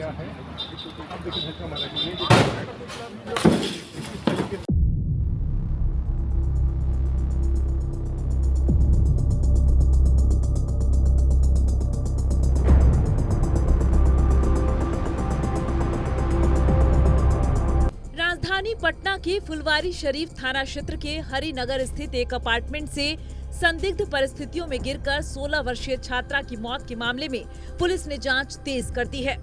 गया है। अब देखिए धक्का मारा कि ये राजधानी पटना के फुलवारी शरीफ थाना क्षेत्र के हरिनगर स्थित एक अपार्टमेंट से संदिग्ध परिस्थितियों में गिरकर 16 वर्षीय छात्रा की मौत के मामले में पुलिस ने जांच तेज कर दी है।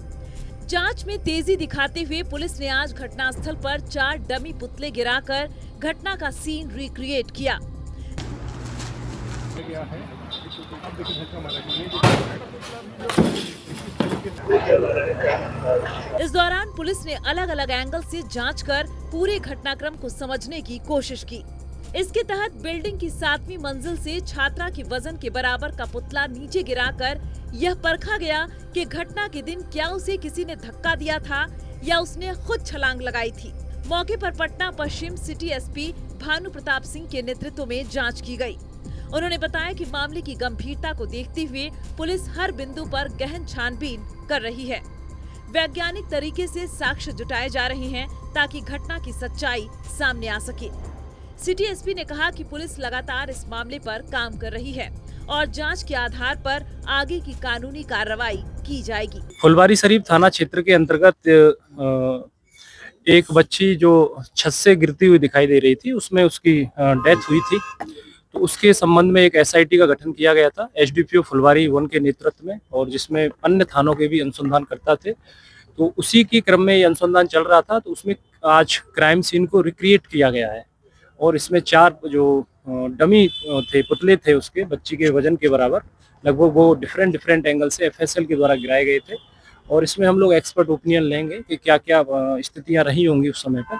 जांच में तेजी दिखाते हुए पुलिस ने आज घटनास्थल पर 4 डमी पुतले गिराकर घटना का सीन रिक्रिएट किया। गया है। अब देखिए धक्का मारा कि ये इस दौरान पुलिस ने अलग अलग एंगल से जांच कर पूरे घटनाक्रम को समझने की कोशिश की। इसके तहत बिल्डिंग की 7वीं मंजिल से छात्रा की वजन के बराबर का पुतला नीचे गिराकर यह परखा गया कि घटना के दिन क्या उसे किसी ने धक्का दिया था या उसने खुद छलांग लगाई थी। मौके पर पटना पश्चिम सिटी एसपी भानु प्रताप सिंह के नेतृत्व में जांच की गई। उन्होंने बताया कि मामले की गंभीरता को देखते हुए पुलिस हर बिंदु पर गहन छानबीन कर रही है। वैज्ञानिक तरीके से साक्ष्य जुटाए जा रहे हैं ताकि घटना की सच्चाई सामने आ सके। सिटी एसपी ने कहा कि पुलिस लगातार इस मामले पर काम कर रही है और जांच के आधार पर आगे की कानूनी कार्रवाई की जाएगी। फुलवारी शरीफ थाना क्षेत्र के अंतर्गत एक बच्ची जो छत से गिरती हुई दिखाई दे रही थी, उसमें उसकी डेथ हुई थी। तो उसके संबंध में एक एसआईटी का गठन किया गया था एसडीपीओ फुलवारी 1 के नेतृत्व में, और जिसमें अन्य थानों के भी अनुसंधानकर्ता थे। तो उसी के क्रम में ये अनुसंधान चल रहा था। तो उसमें आज क्राइम सीन को रिक्रिएट किया गया है और इसमें 4 जो डमी थे, पुतले थे उसके बच्ची के वजन के बराबर, लगभग वो डिफरेंट एंगल से एफएसएल के द्वारा गिराए गए थे। और इसमें हम लोग एक्सपर्ट ओपिनियन लेंगे कि क्या क्या स्थितियां रही होंगी उस समय पर,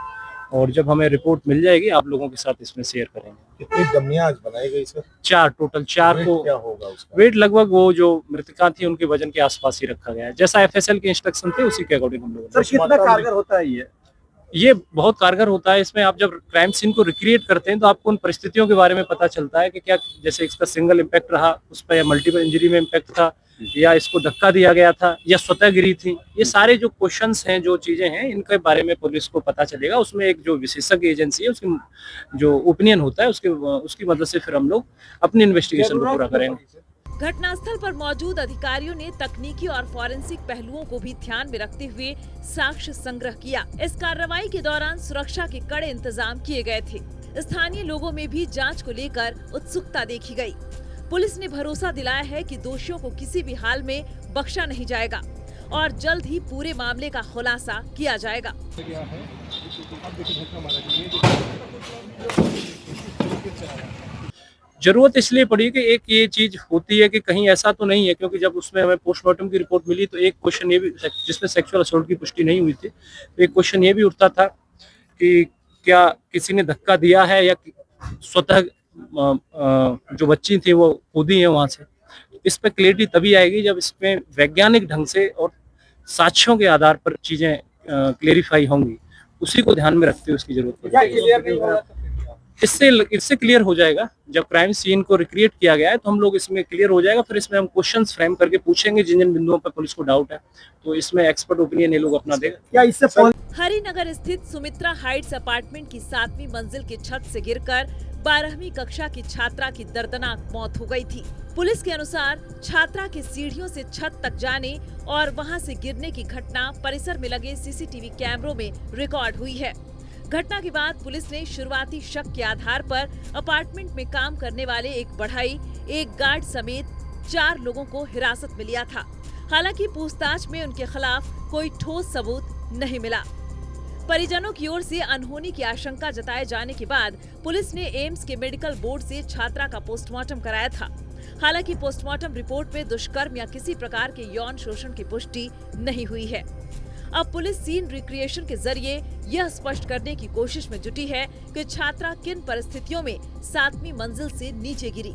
और जब हमें रिपोर्ट मिल जाएगी आप लोगों के साथ इसमें शेयर करेंगे। कितनी डमियां आज बनाई गई सर? 4 टोटल 4 को क्या होगा उसका? वेट लगभग वो जो मृतका थी उनके वजन के आसपास ही रखा गया है। जैसा एफएसएल के इंस्ट्रक्शन थे उसी के अकॉर्डिंग हम लोग। सर कितना कारगर होता है ये बहुत कारगर होता है। इसमें आप जब क्राइम सीन को रिक्रिएट करते हैं तो आपको उन परिस्थितियों के बारे में पता चलता है कि क्या, जैसे इसका सिंगल इम्पैक्ट रहा उस पर, या मल्टीपल इंजरी में इम्पैक्ट था, या इसको धक्का दिया गया था, या स्वतः गिरी थी। ये सारे जो क्वेश्चंस हैं, जो चीजें हैं, इनके बारे में पुलिस को पता चलेगा। उसमें एक जो विशेषज्ञ एजेंसी है उसकी जो ओपिनियन होता है उसकी मदद से फिर हम लोग अपनी इन्वेस्टिगेशन को पूरा करेंगे। घटनास्थल पर मौजूद अधिकारियों ने तकनीकी और फॉरेंसिक पहलुओं को भी ध्यान में रखते हुए साक्ष्य संग्रह किया। इस कार्रवाई के दौरान सुरक्षा के कड़े इंतजाम किए गए थे। स्थानीय लोगों में भी जांच को लेकर उत्सुकता देखी गई। पुलिस ने भरोसा दिलाया है कि दोषियों को किसी भी हाल में बख्शा नहीं जाएगा और जल्द ही पूरे मामले का खुलासा किया जाएगा। जरूरत इसलिए पड़ी कि एक ये चीज होती है कि कहीं ऐसा तो नहीं है, क्योंकि जब उसमें हमें पोस्टमार्टम की रिपोर्ट मिली तो एक क्वेश्चन ये भी, जिसमें सेक्सुअल असॉल्ट की पुष्टि नहीं हुई थी, तो एक क्वेश्चन ये भी उठता था कि क्या किसी ने धक्का दिया है या स्वतः जो बच्ची थी वो कूदी है वहां से। इस पर क्लियरिटी तभी आएगी जब इसमें वैज्ञानिक ढंग से और साक्ष्यों के आधार पर चीजें क्लेरिफाई होंगी। उसी को ध्यान में रखते हुए उसकी जरूरत पड़ेगी। इससे क्लियर हो जाएगा। जब क्राइम सीन को रिक्रिएट किया गया है तो हम लोग इसमें क्लियर हो जाएगा। फिर इसमें हम क्वेश्चंस फ्रेम करके पूछेंगे जिन जिन बिंदुओं पर पुलिस को डाउट है, तो इसमें एक्सपर्ट ओपिनियन ये लोग अपना देगा। क्या इससे हरिनगर स्थित सुमित्रा हाइट्स अपार्टमेंट की 7वीं मंजिल की छत से गिरकर 12वीं कक्षा की छात्रा की दर्दनाक मौत हो गई थी। पुलिस के अनुसार छात्रा के सीढ़ियों से छत तक जाने और वहां से गिरने की घटना परिसर में लगे सीसीटीवी कैमरों में रिकॉर्ड हुई है। घटना के बाद पुलिस ने शुरुआती शक के आधार पर अपार्टमेंट में काम करने वाले एक बढ़ई, एक गार्ड समेत 4 लोगों को हिरासत में लिया था। हालांकि पूछताछ में उनके खिलाफ कोई ठोस सबूत नहीं मिला। परिजनों की ओर से अनहोनी की आशंका जताए जाने के बाद पुलिस ने एम्स के मेडिकल बोर्ड से छात्रा का पोस्टमार्टम कराया था। हालांकि पोस्टमार्टम रिपोर्ट में दुष्कर्म या किसी प्रकार के यौन शोषण की पुष्टि नहीं हुई है। अब पुलिस सीन रिक्रिएशन के जरिए यह स्पष्ट करने की कोशिश में जुटी है कि छात्रा किन परिस्थितियों में 7वीं मंजिल से नीचे गिरी।